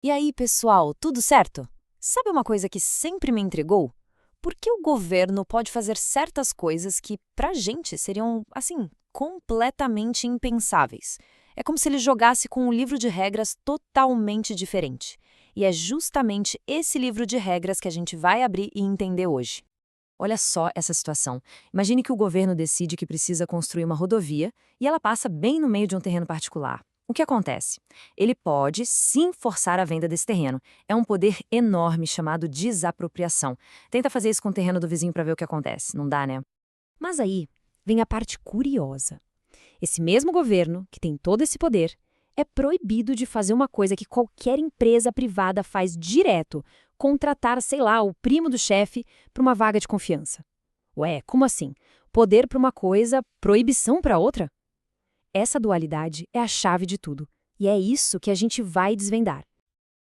E aí, pessoal, tudo certo? Sabe uma coisa que sempre me intrigou? Por que o governo pode fazer certas coisas que, pra gente, seriam, assim, completamente impensáveis? É como se ele jogasse com um livro de regras totalmente diferente. E é justamente esse livro de regras que a gente vai abrir e entender hoje. Olha só essa situação. Imagine que o governo decide que precisa construir uma rodovia e ela passa bem no meio de um terreno particular. O que acontece? Ele pode sim forçar a venda desse terreno. É um poder enorme chamado desapropriação. Tenta fazer isso com o terreno do vizinho para ver o que acontece. Não dá, né? Mas aí vem a parte curiosa. Esse mesmo governo, que tem todo esse poder, é proibido de fazer uma coisa que qualquer empresa privada faz direto: contratar, sei lá, o primo do chefe para uma vaga de confiança. Ué, como assim? Poder para uma coisa, proibição para outra? Essa dualidade é a chave de tudo. E é isso que a gente vai desvendar.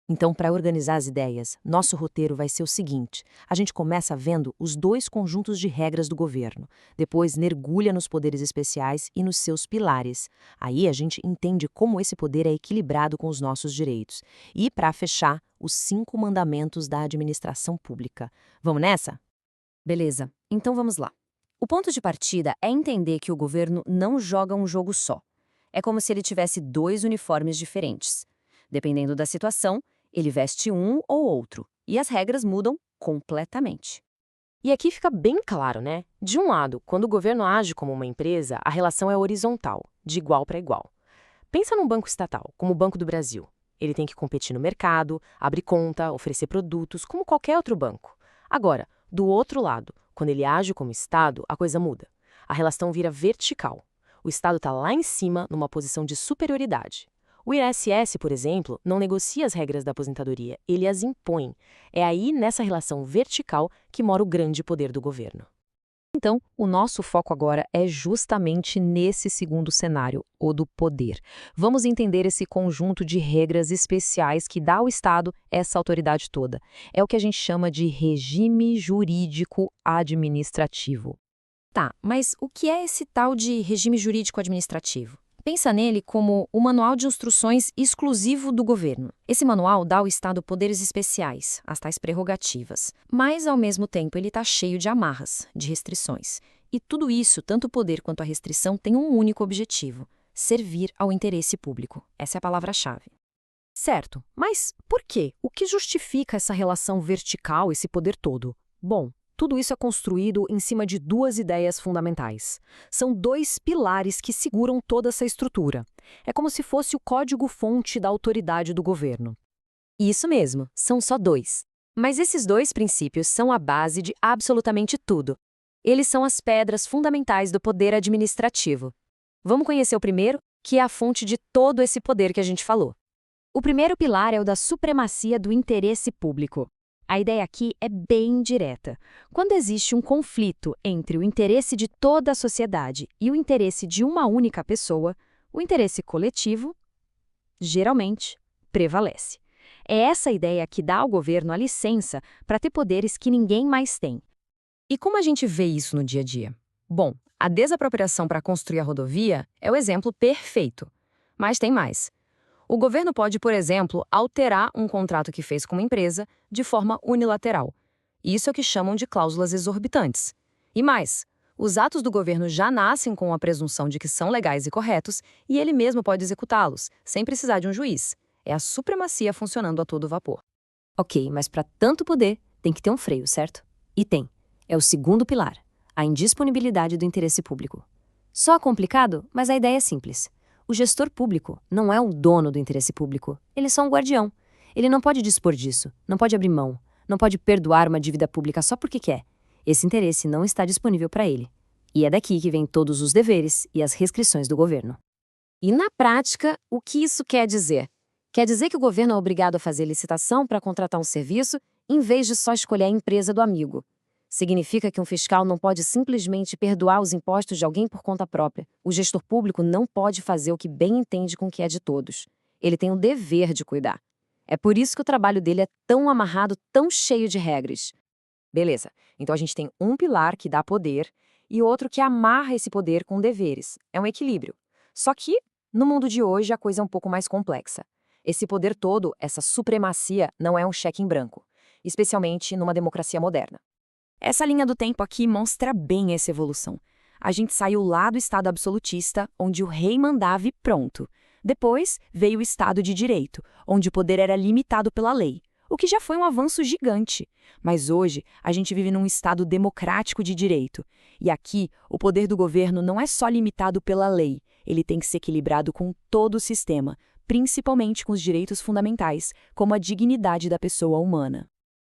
Então, para organizar as ideias, nosso roteiro vai ser o seguinte: a gente começa vendo os dois conjuntos de regras do governo, depois mergulha nos poderes especiais e nos seus pilares. Aí a gente entende como esse poder é equilibrado com os nossos direitos. E, para fechar, os 5 mandamentos da administração pública. Vamos nessa? Beleza, então vamos lá. O ponto de partida é entender que o governo não joga um jogo só. É como se ele tivesse dois uniformes diferentes. Dependendo da situação, ele veste um ou outro, e as regras mudam completamente. E aqui fica bem claro, né? De um lado, quando o governo age como uma empresa, a relação é horizontal, de igual para igual. Pensa num banco estatal, como o Banco do Brasil. Ele tem que competir no mercado, abrir conta, oferecer produtos, como qualquer outro banco. Agora, do outro lado, quando ele age como Estado, a coisa muda. A relação vira vertical. O Estado está lá em cima, numa posição de superioridade. O INSS, por exemplo, não negocia as regras da aposentadoria, ele as impõe. É aí, nessa relação vertical, que mora o grande poder do governo. Então, o nosso foco agora é justamente nesse segundo cenário, o do poder. Vamos entender esse conjunto de regras especiais que dá ao Estado essa autoridade toda. É o que a gente chama de regime jurídico administrativo. Tá, mas o que é esse tal de regime jurídico administrativo? Pensa nele como o manual de instruções exclusivo do governo. Esse manual dá ao Estado poderes especiais, as tais prerrogativas. Mas, ao mesmo tempo, ele está cheio de amarras, de restrições. E tudo isso, tanto o poder quanto a restrição, tem um único objetivo: servir ao interesse público. Essa é a palavra-chave. Certo, mas por quê? O que justifica essa relação vertical, esse poder todo? Bom, tudo isso é construído em cima de duas ideias fundamentais. São dois pilares que seguram toda essa estrutura. É como se fosse o código-fonte da autoridade do governo. Isso mesmo, são só dois. Mas esses dois princípios são a base de absolutamente tudo. Eles são as pedras fundamentais do poder administrativo. Vamos conhecer o primeiro, que é a fonte de todo esse poder que a gente falou. O primeiro pilar é o da supremacia do interesse público. A ideia aqui é bem direta. Quando existe um conflito entre o interesse de toda a sociedade e o interesse de uma única pessoa, o interesse coletivo, geralmente, prevalece. É essa ideia que dá ao governo a licença para ter poderes que ninguém mais tem. E como a gente vê isso no dia a dia? Bom, a desapropriação para construir a rodovia é o exemplo perfeito. Mas tem mais. O governo pode, por exemplo, alterar um contrato que fez com uma empresa de forma unilateral. Isso é o que chamam de cláusulas exorbitantes. E mais, os atos do governo já nascem com a presunção de que são legais e corretos, e ele mesmo pode executá-los, sem precisar de um juiz. É a supremacia funcionando a todo vapor. Ok, mas para tanto poder, tem que ter um freio, certo? E tem. É o segundo pilar, a indisponibilidade do interesse público. Só complicado, mas a ideia é simples. O gestor público não é o dono do interesse público, ele é só um guardião. Ele não pode dispor disso, não pode abrir mão, não pode perdoar uma dívida pública só porque quer. Esse interesse não está disponível para ele. E é daqui que vêm todos os deveres e as restrições do governo. E na prática, o que isso quer dizer? Quer dizer que o governo é obrigado a fazer licitação para contratar um serviço, em vez de só escolher a empresa do amigo. Significa que um fiscal não pode simplesmente perdoar os impostos de alguém por conta própria. O gestor público não pode fazer o que bem entende com o que é de todos. Ele tem o dever de cuidar. É por isso que o trabalho dele é tão amarrado, tão cheio de regras. Beleza, então a gente tem um pilar que dá poder e outro que amarra esse poder com deveres. É um equilíbrio. Só que, no mundo de hoje, a coisa é um pouco mais complexa. Esse poder todo, essa supremacia, não é um cheque em branco, especialmente numa democracia moderna. Essa linha do tempo aqui mostra bem essa evolução. A gente saiu lá do Estado absolutista, onde o rei mandava e pronto. Depois veio o Estado de Direito, onde o poder era limitado pela lei, o que já foi um avanço gigante. Mas hoje, a gente vive num Estado democrático de direito. E aqui, o poder do governo não é só limitado pela lei, ele tem que ser equilibrado com todo o sistema, principalmente com os direitos fundamentais, como a dignidade da pessoa humana.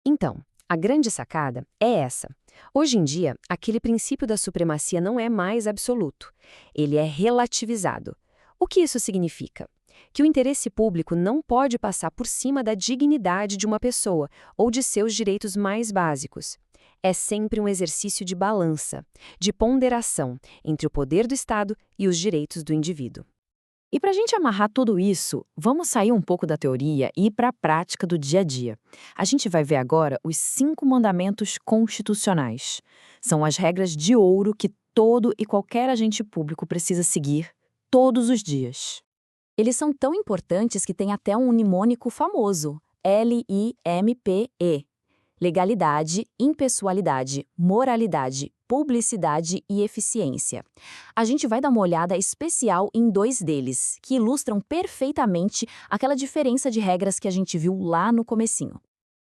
Então, a grande sacada é essa. Hoje em dia, aquele princípio da supremacia não é mais absoluto. Ele é relativizado. O que isso significa? Que o interesse público não pode passar por cima da dignidade de uma pessoa ou de seus direitos mais básicos. É sempre um exercício de balança, de ponderação entre o poder do Estado e os direitos do indivíduo. E para a gente amarrar tudo isso, vamos sair um pouco da teoria e ir para a prática do dia a dia. A gente vai ver agora os 5 mandamentos constitucionais. São as regras de ouro que todo e qualquer agente público precisa seguir todos os dias. Eles são tão importantes que tem até um mnemônico famoso, LIMPE. Legalidade, impessoalidade, moralidade, publicidade e eficiência. A gente vai dar uma olhada especial em 2 deles, que ilustram perfeitamente aquela diferença de regras que a gente viu lá no comecinho.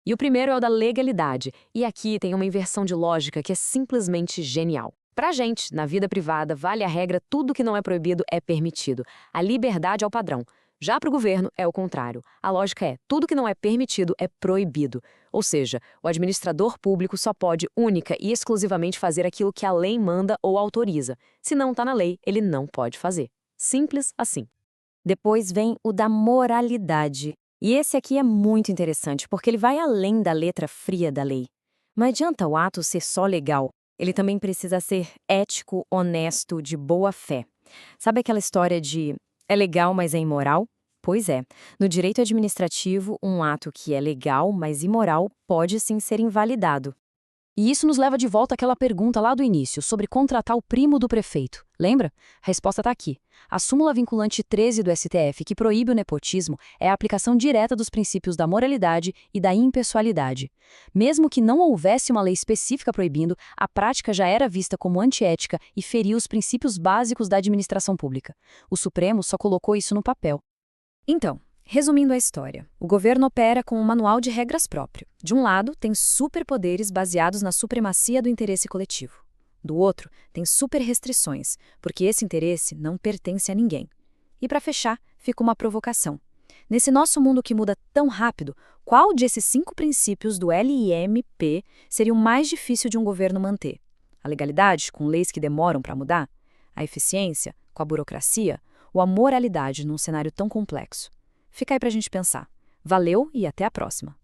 E o primeiro é o da legalidade, e aqui tem uma inversão de lógica que é simplesmente genial. Pra gente, na vida privada, vale a regra tudo que não é proibido é permitido. A liberdade é o padrão. Já para o governo, é o contrário. A lógica é, tudo que não é permitido é proibido. Ou seja, o administrador público só pode única e exclusivamente fazer aquilo que a lei manda ou autoriza. Se não está na lei, ele não pode fazer. Simples assim. Depois vem o da moralidade. E esse aqui é muito interessante, porque ele vai além da letra fria da lei. Não adianta o ato ser só legal. Ele também precisa ser ético, honesto, de boa fé. Sabe aquela história de é legal, mas é imoral? Pois é. No direito administrativo, um ato que é legal, mas imoral, pode sim ser invalidado. E isso nos leva de volta àquela pergunta lá do início, sobre contratar o primo do prefeito. Lembra? A resposta está aqui. A súmula vinculante 13 do STF, que proíbe o nepotismo, é a aplicação direta dos princípios da moralidade e da impessoalidade. Mesmo que não houvesse uma lei específica proibindo, a prática já era vista como antiética e feria os princípios básicos da administração pública. O Supremo só colocou isso no papel. Então, resumindo a história, o governo opera com um manual de regras próprio. De um lado, tem superpoderes baseados na supremacia do interesse coletivo. Do outro, tem superrestrições, porque esse interesse não pertence a ninguém. E para fechar, fica uma provocação. Nesse nosso mundo que muda tão rápido, qual desses 5 princípios do LIMP seria o mais difícil de um governo manter? A legalidade, com leis que demoram para mudar? A eficiência, com a burocracia? Ou a moralidade num cenário tão complexo? Fica aí pra gente pensar. Valeu e até a próxima!